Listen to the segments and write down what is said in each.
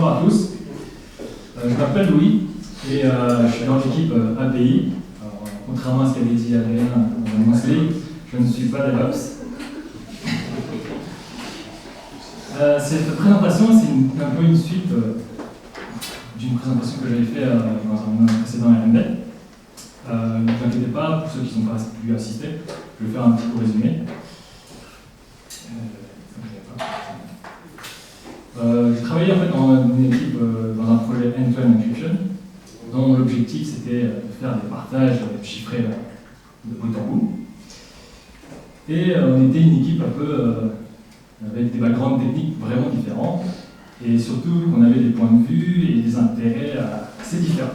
Bonjour à tous, je m'appelle Louis et je suis dans l'équipe API. Alors, contrairement à ce qu'avait dit Adrien dans Mosley, je ne suis pas DevOps. Cette présentation, c'est un peu une suite d'une présentation que j'avais faite dans un précédent RMD. Ne vous inquiétez pas, pour ceux qui ne sont pas pu assister, je vais faire un petit peu résumé. J'ai travaillé en fait dans une équipe, dans un projet end-to-end encryption, dont l'objectif c'était de faire des partages chiffrés de bout en bout. Et on était une équipe un peu avec des backgrounds techniques vraiment différents, et surtout qu'on avait des points de vue et des intérêts assez différents.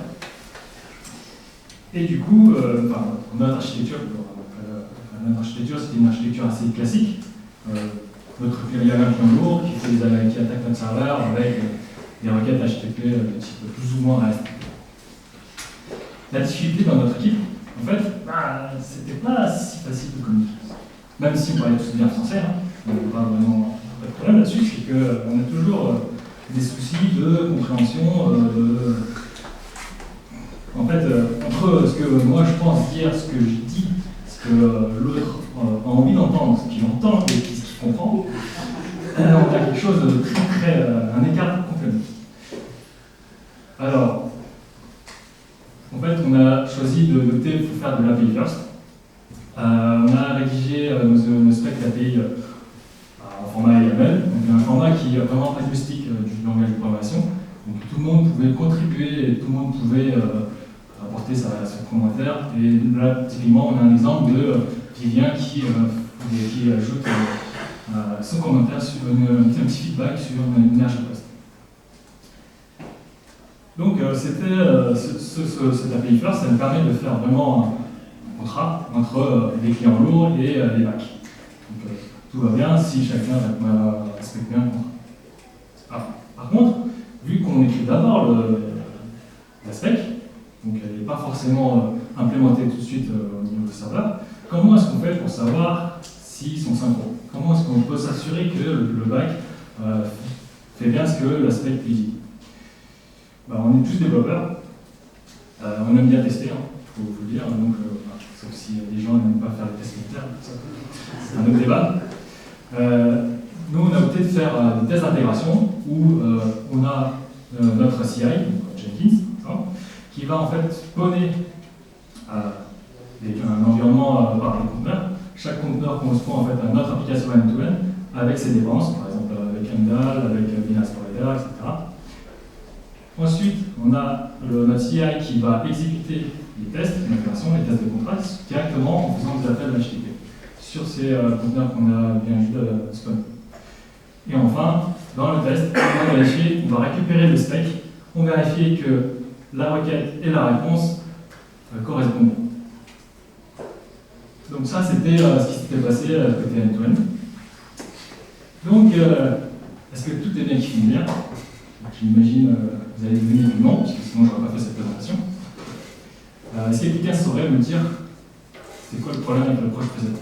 Et du coup, notre architecture c'était une architecture assez classique. Il y avait un client lourd qui attaque notre serveur avec des requêtes HTTP de type plus ou moins REST. La difficulté dans notre équipe, en fait, c'était pas si facile de communiquer. Même si on parlait tous bien français, on n'a pas vraiment de problème là-dessus, c'est qu'on a toujours des soucis de compréhension, en fait, entre ce que moi je pense dire, ce que je dis, ce que l'autre a envie d'entendre, ce qu'il entend et ce qu'il comprend, on a quelque chose de très, un écart complet. Alors, en fait, on a choisi d'opter pour faire de l'API first. On a rédigé nos specs d'API en format YAML, donc un format qui est vraiment agnostique du langage de programmation. Donc tout le monde pouvait contribuer et tout le monde pouvait apporter son commentaire. Et là, typiquement, on a un exemple de Vivien qui ajoute son commentaire sur un petit feedback sur une merge request. Donc c'était cette API first, ça nous permet de faire vraiment un contrat entre les clients lourds et les bacs. Donc tout va bien si chacun respecte bien le contrat. Par contre, vu qu'on écrit d'abord la spec, donc elle n'est pas forcément implémentée tout de suite au niveau du serveur, comment est-ce qu'on fait pour savoir s'ils sont synchro? Comment est-ce qu'on peut s'assurer que le bac fait bien ce que la spec lui dit? On est tous développeurs, on aime bien tester, il faut le dire, donc, sauf si les gens n'aiment pas faire des tests unitaires, c'est un autre débat. Nous, on a opté de faire des tests d'intégration où on a notre CI, Jenkins, qui va en fait spawner un environnement par des conteneurs. Chaque conteneur correspond en fait à notre application end-to-end avec ses dépendances, par exemple avec Emdal, avec Binance Provider, etc. Ensuite, on a notre CI qui va exécuter les tests d'intégration, les tests de contrat, directement en faisant des appels HTTP sur ces conteneurs qu'on a bien vu de spawn. Et enfin, dans le test, on va récupérer le spec, on va vérifier que la requête et la réponse correspondent. Donc ça, c'était ce qui s'était passé côté end-to-end. Donc, est-ce que tout est bien qui finit bien? J'imagine vous allez deviner que non, parce que sinon je n'aurais pas fait cette présentation. Est-ce que quelqu'un saurait me dire c'est quoi le problème avec l'approche précédente?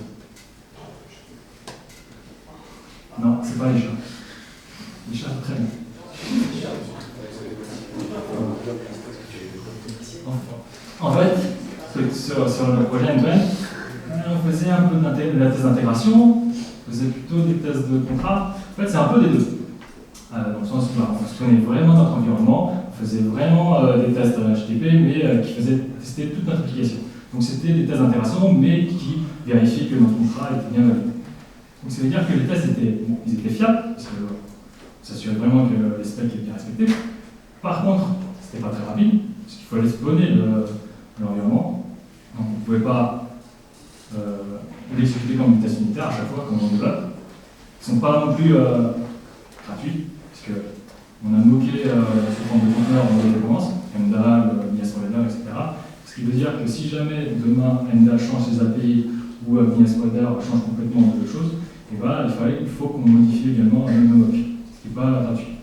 Non, c'est pas les chats. Les chats, très bien. En fait, sur le projet end-to-end, on faisait un peu de la test d'intégration, on faisait plutôt des tests de contrat. En fait, c'est un peu des deux. Dans le sens où on se connaît vraiment notre environnement, on faisait vraiment des tests HTTP, mais qui faisaient tester toute notre application. Donc c'était des tests d'intégration, mais qui vérifiaient que notre contrat était bien validé. Donc ça veut dire que les tests ils étaient fiables, parce que ça s'assurait vraiment que les specs étaient bien respectés. Par contre, c'était pas très rapide, parce qu'il fallait spawner l'environnement. Donc on ne pouvait pas l'exécuter comme des tests unitaires à chaque fois, comme on développe. Ils ne sont pas non plus gratuits, parce qu'on a moqué sous forme de conteneurs dans les dépendances, Emdal, Binance Provider, etc. Ce qui veut dire que si jamais demain Emdal change ses API ou Binance Provider change complètement de choses, et il faut qu'on modifie également nos mock, ce qui n'est pas gratuit.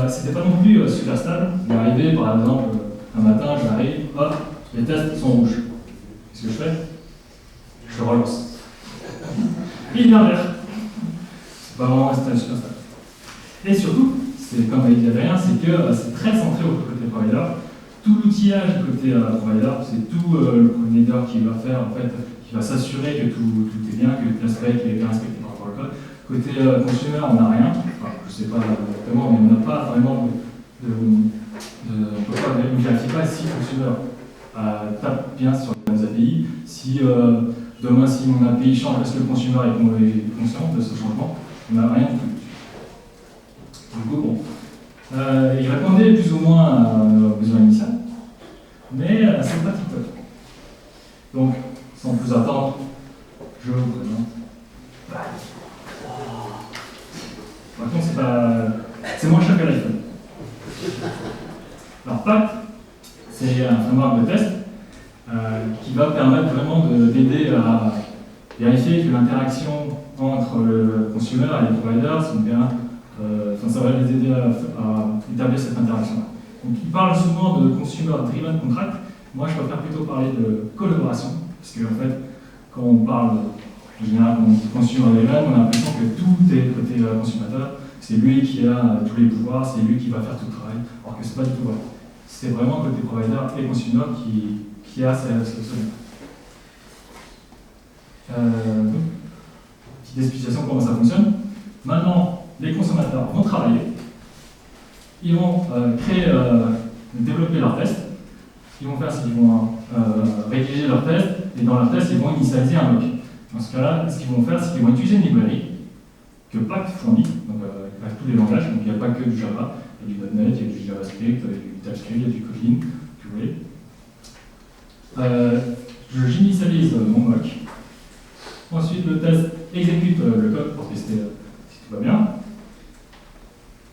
C'était pas non plus super stable. Il est arrivé, par exemple, un matin, j'arrive, hop, les tests sont rouges. Qu'est-ce que je fais? Je relance. Il devient vert. C'est pas vraiment super stable. Et surtout, c'est comme a dit Adrien, c'est que c'est très centré au côté provider. Tout l'outillage côté provider, c'est tout le coordinateur qui va faire, en fait, qui va s'assurer que tout est bien, que l'aspect est bien respecté par rapport au code. Côté consumer, on n'a rien. Enfin, je ne sais pas exactement, mais on n'a pas vraiment on ne vérifie pas si le consumer tape bien sur nos API, si demain, si mon API change, est-ce que le consumer est conscient de ce changement? On n'a rien du tout. Du coup, bon. Il répondait plus ou moins à nos besoins initiaux, mais c'est pas TikTok. Donc, sans plus attendre, je vous présente. Par contre, c'est moins cher que l'iPhone. Alors, Pact, c'est un framework de test qui va permettre vraiment d'aider à vérifier que l'interaction entre le consumer et les providers sont bien. Ça va les aider à établir cette interaction-là. Donc, il parle souvent de consumer-driven contract. Moi, je préfère plutôt parler de collaboration, parce qu'en fait, quand on parle, en général, quand on dit consumer-driven, on a l'impression que tout est côté consommateur. C'est lui qui a tous les pouvoirs, c'est lui qui va faire tout le travail, alors que ce n'est pas du tout vrai. C'est vraiment côté provider et consumer qui a cette solution. Petite explication comment ça fonctionne. Maintenant, les consommateurs vont travailler, ils vont développer leurs tests. Ce qu'ils vont faire, c'est qu'ils vont rédiger leurs tests, et dans leurs tests, ils vont initialiser un mock. Dans ce cas-là, ce qu'ils vont faire, c'est qu'ils vont utiliser une librairie que Pact fournit, donc avec tous les langages, donc il n'y a pas que du Java, il y a du .NET, il y a du JavaScript, il y a du TypeScript, il y a du Kotlin, si vous voulez. J'initialise mon mock. Ensuite, le test exécute le code pour tester si tout va bien.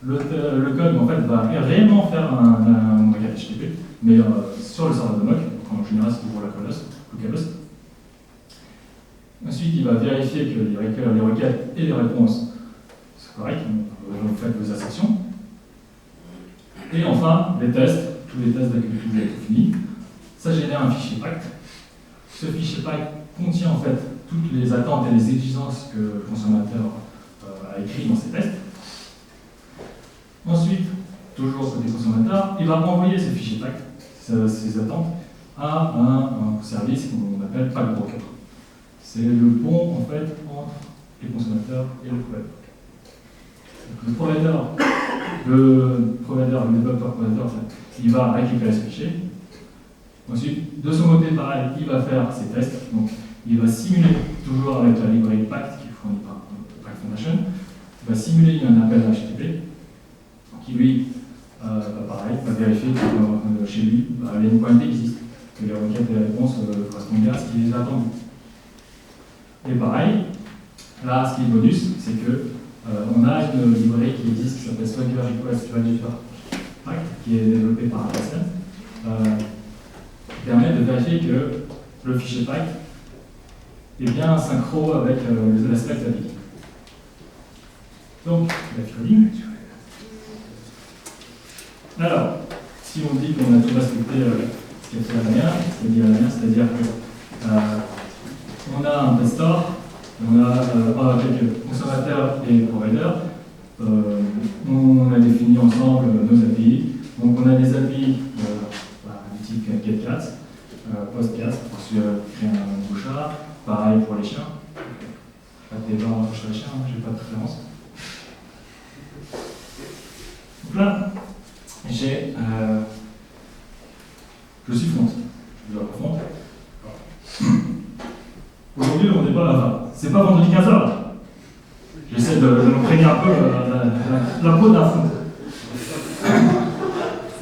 Le code en fait, va réellement faire un requête HTTP, mais sur le serveur de mock, donc en général c'est toujours localhost. Ensuite, il va vérifier que les requêtes et les réponses sont correctes, donc vous faites vos assertions. Et enfin, les tests, tous les tests d'agriculture ont été finis. Ça génère un fichier Pact. Ce fichier Pact contient en fait toutes les attentes et les exigences que le consommateur a écrit dans ses tests. Ensuite, toujours côté consommateur, il va envoyer ce fichier Pact, ses attentes, à un service qu'on appelle Pact Broker. C'est le pont en fait entre les consommateurs et le provider. Le développeur provider, en fait, il va récupérer ce fichier. Ensuite, de son côté, pareil, il va faire ses tests. Donc, il va simuler, toujours avec la librairie Pact qui est fournie par Pact Foundation, il va simuler un appel HTTP qui, lui, pareil, va vérifier que chez lui, les endpoints existent, que les requêtes et les réponses correspondent bien à ce qui est attendu. Et pareil, là, ce qui est bonus, c'est que on a une librairie qui existe qui s'appelle Swagger Request Register Pact, qui est développée par Atlassian, qui permet de vérifier que le fichier Pact est bien synchro avec l'aspect appliqué. Donc, la coding. Alors, si on dit qu'on a tout respecté ce qu'a fait Adrien, c'est-à-dire que on a un test store, on a avec consommateur et provider, on a défini ensemble nos API. Donc on a des API du type getClass, postClass pour créer un nouveau chat, pareil pour les chiens. Pas de débat sur les chiens, je n'ai pas de préférence. Donc là, je suis front. Je dois front. Aujourd'hui, on n'est pas là. C'est pas vendredi 15h là. J'essaie de me prévenir un peu la peau d'un front.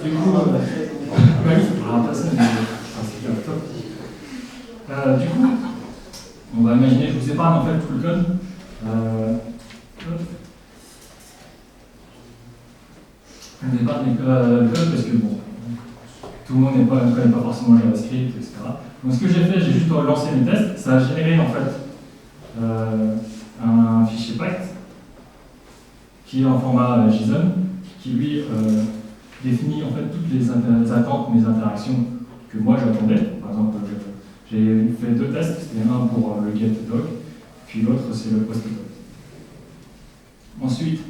Du coup, du coup, on va imaginer, je vous épargne en fait tout le code. Je vous épargne le code parce que bon, tout le monde ne connaît pas forcément le JavaScript, etc. Donc ce que j'ai fait, j'ai juste relancé mes tests. Ça a généré en fait un fichier Pact qui est en format JSON, qui lui définit en fait toutes les attentes, mes interactions que moi j'attendais. Par exemple, j'ai fait deux tests, c'était un pour le getDoc, puis l'autre c'est le postDoc. Ensuite,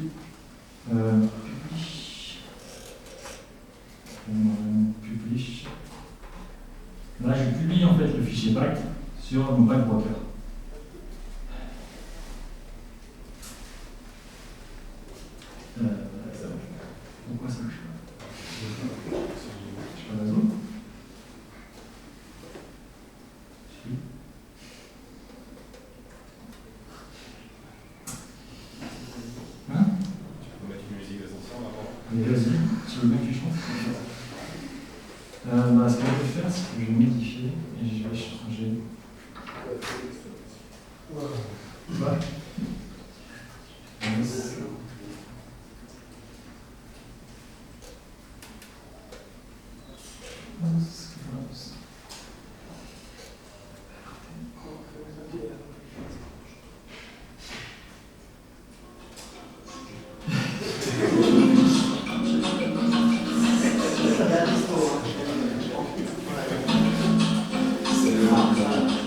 Là, je publie en fait le fichier pack sur mon pack broker. Pourquoi ça marche pas? Je suis pas réseau. Hein? Tu peux mettre une musique d'ascenseur là-bas. Mais vas-y, tu veux bien que tu chantes? Ce que je vais faire, c'est que je vais modifier et je vais changer. Ouais. Yes.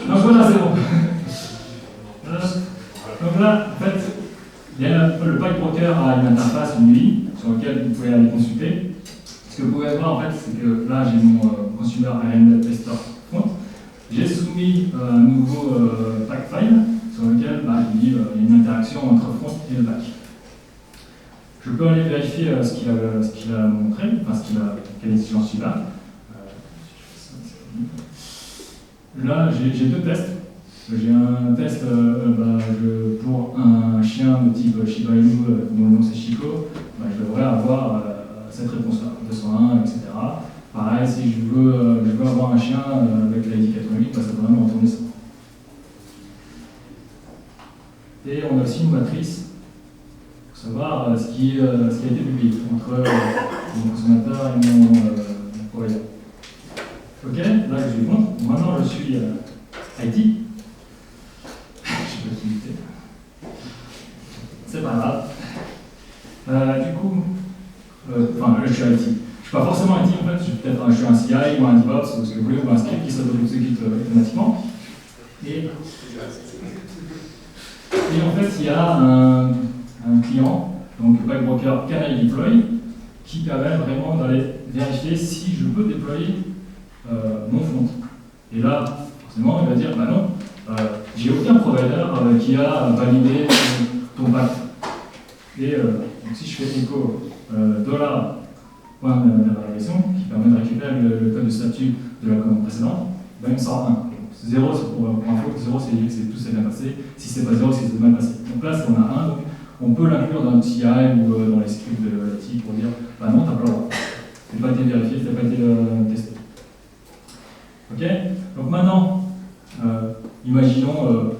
Donc voilà, c'est bon. Donc là, en fait, le pack broker a une interface, une UI, sur laquelle vous pouvez aller consulter. Ce que vous pouvez voir, en fait, c'est que là, j'ai mon consumer IronNet front. J'ai soumis un nouveau pack file sur lequel il y a une interaction entre front et le back. Je peux aller vérifier ce qu'il a montré, enfin quelle exigence il a. Là, j'ai deux tests. J'ai un test pour un chien de type Shiba Inu dont le nom c'est Chico. Je devrais avoir cette réponse-là, 201, etc. Pareil, si je veux avoir un chien avec la ID 88, ça devrait me retourner ça. Et on a aussi une matrice pour savoir ce qui a été publié entre mon consommateur et mon provider. Ok, là je suis bon. Maintenant je suis IT. Je sais pas qui était. C'est pas grave. Du coup, je suis IT. Je suis pas forcément IT en fait, je suis un CI ou un DevOps ou ce que vous voulez, ou un script qui s'auto-exécute automatiquement. Et en fait, il y a un client, donc le pack broker Can I Deploy, qui permet vraiment d'aller vérifier si je peux déployer mon front. Et là, forcément, il va dire bah non, j'ai aucun provider qui a validé ton pack. Et donc si je fais echo $ point d'interrogation, qui permet de récupérer le code de statut de la commande précédente, ben, il me sort 1. 0 c'est pour info, 0 c'est tout s'est bien passé, si c'est pas 0 c'est que c'est mal passé. Donc là, si on a 1, donc, on peut l'inclure dans le CI ou dans les scripts de l'IT pour dire bah non, t'as pas le droit. Ça n'a pas été vérifié, ça n'a pas été testé. Ok. Donc maintenant, imaginons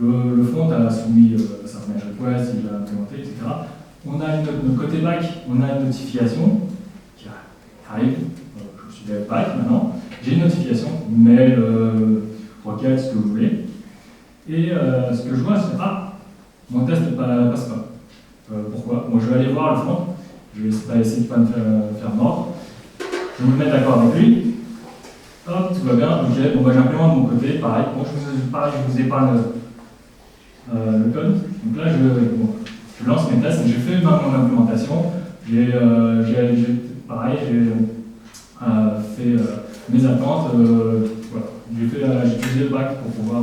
le front a soumis sa merge request, il l'a implémenté, etc. On a notre côté back, on a une notification qui arrive. Je suis dev back maintenant. J'ai une notification, mail, requête, ce que vous voulez. Et ce que je vois, c'est mon test ne passe pas. Pourquoi? Moi, je vais aller voir le front. Je vais essayer de ne pas me faire mordre. Je me mets d'accord avec lui. Hop, tout va bien. Ok, bon, j'implémente de mon côté. Pareil, bon, je vous épargne le code. Donc là, je lance mes tests. J'ai fait mon implémentation. J'ai fait mes attentes. Voilà. J'ai utilisé le back pour pouvoir.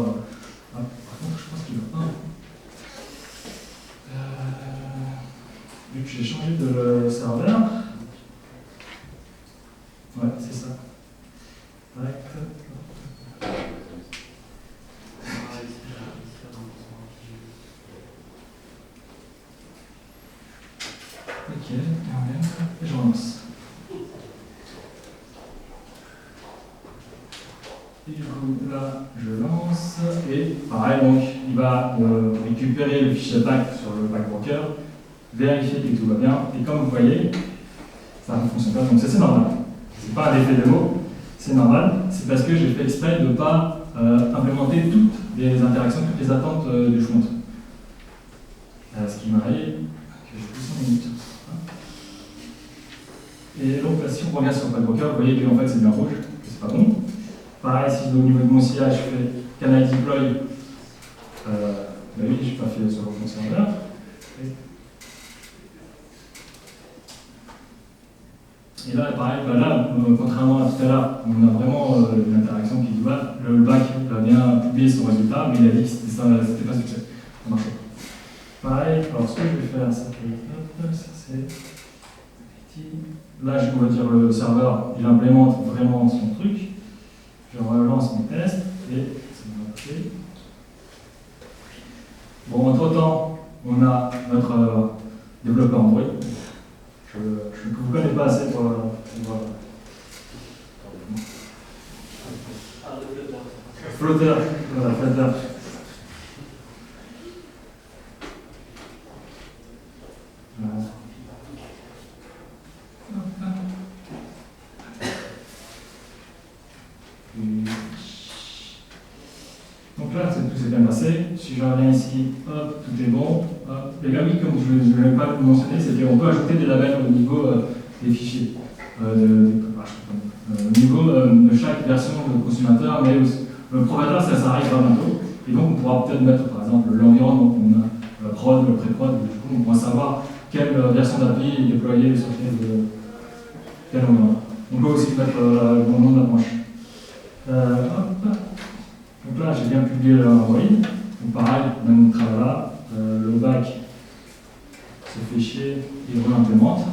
Par contre, je pense qu'il va pas. Vu que j'ai changé de serveur. Ouais, c'est ça. Ok, et je relance. Et du coup, là, je lance, et pareil, donc, il va récupérer le fichier pack sur le pack broker, vérifier que tout va bien, et comme vous voyez, ça ne fonctionne pas, donc ça c'est normal. C'est pas un effet de mots, c'est normal, c'est parce que j'ai fait exprès de ne pas implémenter toutes les interactions, toutes les attentes du front. Ce qui m'arrive, que j'ai plus 5 minutes. Et donc si on revient sur le pack broker, vous voyez que en fait c'est bien rouge, que c'est pas bon. Pareil, si au niveau de mon CI je fais Can I Deploy, oui, je n'ai pas fait sur mon serveur. Et là, pareil, là, contrairement à tout à l'heure, on a vraiment une interaction publié son résultat, mais il a dit que c'était pas succès. Ça marchait pas. Pareil, alors ce que je vais faire, ça c'est. Là, on va dire le serveur, il implémente vraiment son truc. Je relance mon test et ça va passer. Bon, entre-temps, on a notre développeur Android. Je ne vous connais pas assez pour Flutter. Voilà, Flutter. Donc là, tout s'est bien passé. Si je reviens ici, hop, tout est bon. Hop. Et là, oui, comme je ne l'ai pas mentionné, c'est qu'on peut ajouter des labels au niveau des fichiers. Au niveau de chaque version de consommateur, mais le provider, ça arrivera bientôt. Et donc, on pourra peut-être mettre, par exemple, l'environnement, on a prod, le pré-prod, du coup, on pourra savoir quelle version d'API est déployée sur quel environnement. On peut aussi mettre le bon nom de la branche. Donc là, j'ai bien publié l'Android. Donc pareil, même travail là, le back se fait chier, il réimplémente.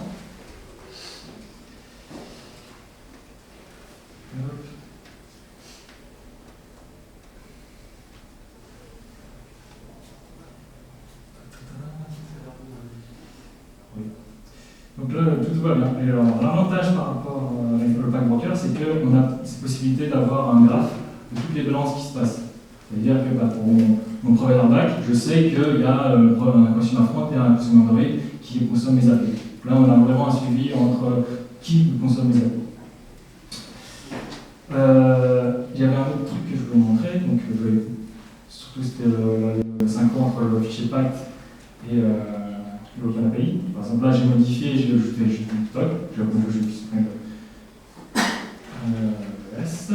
Donc là, tout va bien. Et l'avantage par rapport avec le pack broker, c'est qu'on a cette possibilité d'avoir un graphe de toutes les balances qui se passent. C'est-à-dire que pour mon provider back, je sais qu'il y a un consumer front et un consumer Android qui consomme mes API. Là, on a vraiment un suivi entre qui consomme mes API. Il y avait un autre truc que je voulais montrer, donc surtout c'était le synchro entre le fichier pact et l'OpenAPI. Par exemple, là j'ai modifié, j'ai ajouté juste une stock, j'ai appelé le jeu S.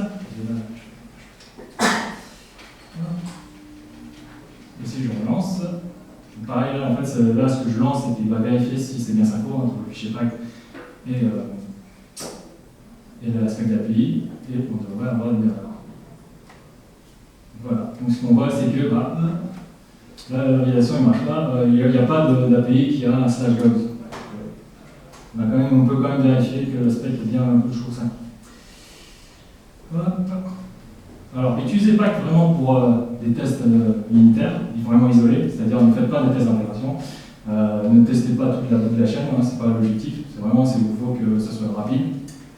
Et si je relance, pareil là en fait, là ce que je lance, c'est qu'il va vérifier si c'est bien synchro entre le fichier pact et l'aspect d'API, et on devrait avoir une erreur. Voilà, donc ce qu'on voit c'est que là la validation ne marche pas, il n'y a pas d'API qui a un /gov. On peut quand même vérifier que l'aspect est bien toujours synchro. Alors, utilisez Pact vraiment pour des tests unitaires, vraiment isolés, c'est-à-dire ne faites pas des tests d'intégration, ne testez pas toute la chaîne, hein, c'est pas l'objectif, c'est vraiment il vous faut que ça soit rapide,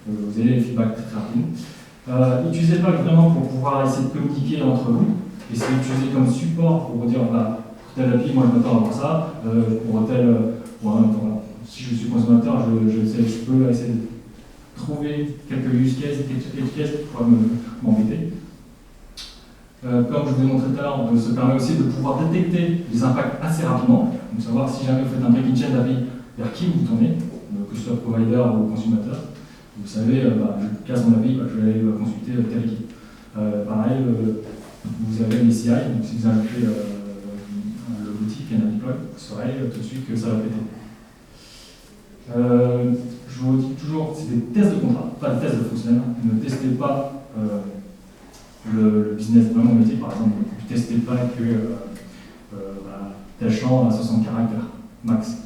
que vous ayez les feedbacks très rapides. Utilisez Pact vraiment pour pouvoir essayer de communiquer entre vous, essayez d'utiliser comme support pour vous dire pour telle API, moi je m'attends à avoir ça, pour tel, si je suis consommateur, je peux essayer de trouver quelques use cases, quelques cases qui pourraient m'embêter. Comme je vous ai montré tout à l'heure, ça permet aussi de pouvoir détecter les impacts assez rapidement, donc savoir si jamais vous faites un breaking chain d'API, vers qui vous tournez, que ce soit provider ou consommateur. Vous savez, je casse mon API, je vais aller consulter telle équipe. Pareil, vous avez les CI, donc si vous ajoutez le boutique et un deploy, vous saurez tout de suite que ça va péter. Je vous dis toujours, c'est des tests de contrat, pas des tests de fonctionnement. Ne testez pas le business vraiment métier, par exemple. Ne testez pas que tel champ à 60 caractères max.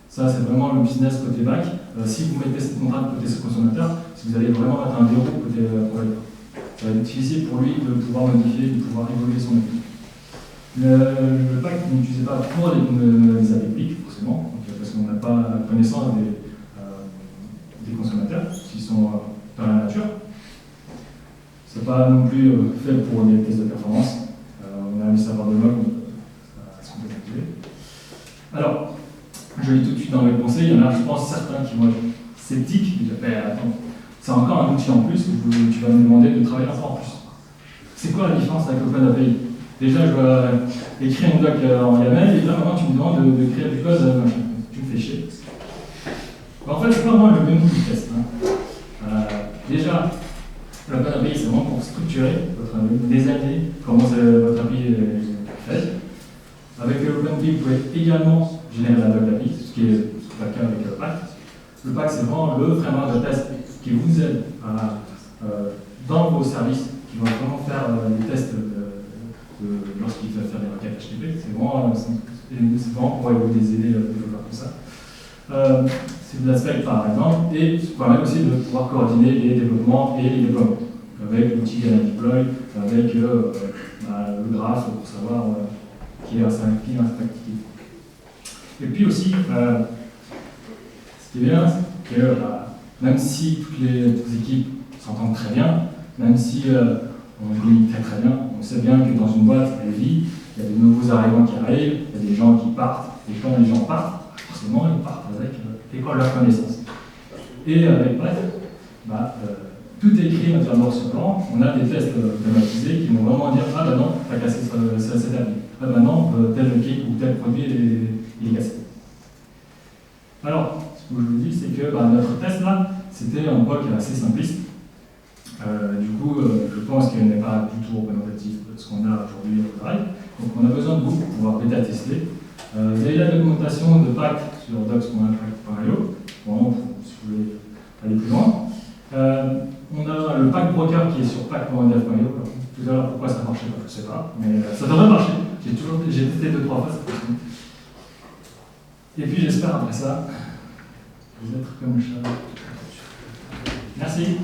Ça, c'est vraiment le business côté back. Si vous mettez ce contrat de côté consommateur, si vous allez vraiment mettre un verrou côté provider, ça va être difficile pour lui de pouvoir modifier, de pouvoir évoluer son API. Le pack, vous n'utilisez pas pour les API publics, forcément, parce qu'on n'a pas connaissance des consommateurs, qui sont par la nature. Ce n'est pas non plus fait pour des tests de performance. On a un serveur de log, ça se peut. Alors, je lis tout de suite dans mes pensées, il y en a, je pense, certains qui vont être sceptiques, qui disent, attends, c'est encore un outil en plus, tu vas me demander de travailler encore en plus. C'est quoi la différence avec OpenAPI? Déjà, je dois écrire une doc en YAML, et là, maintenant, tu me demandes de créer du code, tu me fais chier. En fait, c'est pas moi le même qui teste. Déjà, l'OpenAPI, c'est vraiment pour structurer votre API, désigner comment votre API est faite. Avec l'OpenAPI, vous pouvez également générer la doc API, ce qui est pas le cas avec le Pact. Le Pact, c'est vraiment le framework de test qui vous aide dans vos services, qui vont vraiment faire des tests lorsqu'ils veulent faire des requêtes HTTP. C'est vraiment pour les aider les développeurs comme ça. C'est de l'aspect par exemple, et ça permet aussi de pouvoir coordonner les développements et les déploiements. Avec l'outil Deploy, avec le graphe pour savoir qui est interactif. Et puis aussi, ce qui est bien, c'est que même si toutes les équipes s'entendent très bien, même si on communique très bien, on sait bien que dans une boîte, elle vit, il y a de nouveaux arrivants qui arrivent, il y a des gens qui partent, et quand les gens partent, forcément ils partent avec leurs connaissances. Et avec Bref, tout est écrit noir sur blanc, on a des tests automatisés qui vont vraiment dire ah bah non, t'as cassé cette appli, ah bah non, tel équipe ou tel produit il est cassé. Alors, ce que je vous dis, c'est que notre test là, c'était un POC assez simpliste. Du coup, je pense qu'il n'est pas du tout représentatif de ce qu'on a aujourd'hui au travail. Donc on a besoin de vous pour pouvoir bêta-tester. Vous avez la documentation de PAC sur docs.pack.io, vraiment si vous voulez aller plus loin. On a le pack broker qui est sur pack.dev.io. Tout à l'heure, pourquoi ça ne marchait pas, je ne sais pas, mais ça devrait marcher. J'ai testé 2-3 fois, ça fonctionne. Et puis j'espère après ça, vous êtes comme ça. Merci.